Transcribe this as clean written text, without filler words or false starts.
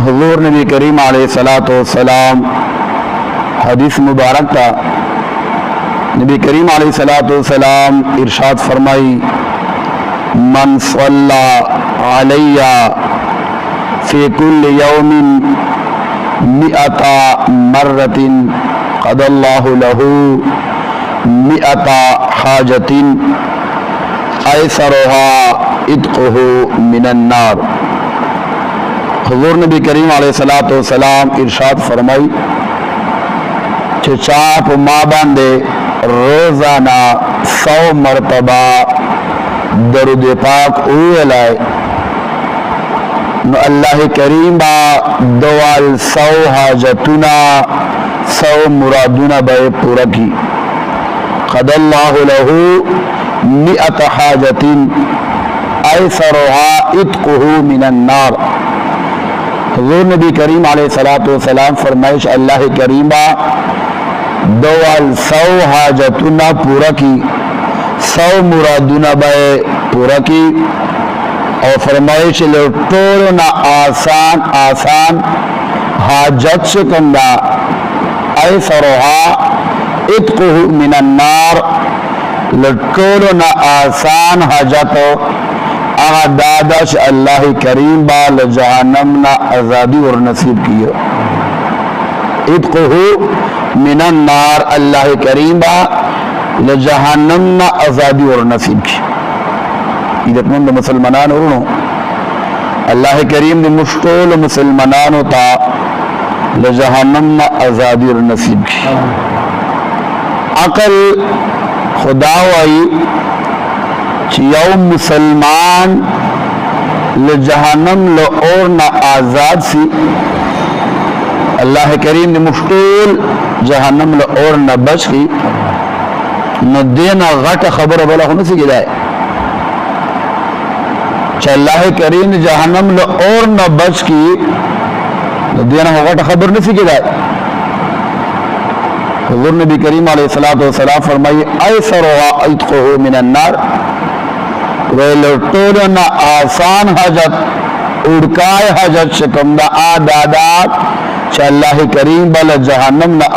حضور نبی کریم علیہ الصلوۃ والسلام حدیث مبارک تھا. نبی کریم علیہ الصلوۃ والسلام ارشاد فرمائی من صلی علی فی کل یوم 100 مرۃ قضى اللہ له 100 حاجۃ ایسرها عتقہ من النار. حضور نبی کریم علیہ الصلوۃ والسلام ارشاد فرمائی کہ چاپ ما باندے روزانہ 100 مرتبہ درود پاک اویلائے نو اللہ کریم با دوال 100 حاجتنا 100 مرادنا بے پورا کی. قضى اللہ له 100 حاجۃ ایسرها عتقہ من النار. حضور نبی کریم علیہ الصلوۃ والسلام فرمائش اللہ کریم با دوال 100 حاجتنا پورا کی 100 مرادنا بے پورا کی اور فرمائش لٹورنا آسان حاجت سے کندہ ایسرها عتقہ من النار. لٹورنا آسان حاجت دادش اللہ کریم بال جہنم نا آزادی اور نصیب کیا. عتقہ من النار اللہ کریم با جہنم نا آزادی اور نصیب کی. عزت مند مسلمانان ورنو اللہ کریم نے مشکل مسلمانانو تا لجہنم نا آزادی اور نصیب کی. عقل خدا وائی یوم مسلمان لجہنم لعور نا آزاد سی اللہ کریم نے مشکل جہنم لعور نا بچ کی نو دینا غٹ خبر بلا خونو سی گدائے چا اللہ کریم نے جہنم لعور نا بچ کی نو دینا غٹ خبر نسی گدائے. حضور نبی کریم علیہ الصلوۃ والسلام فرمائی ایسرها عتقہ من النار. لٹورنا آسان حاجت اڑکائے حاجت شکم دا آدادات چا اللہ کریم بل جہنم نا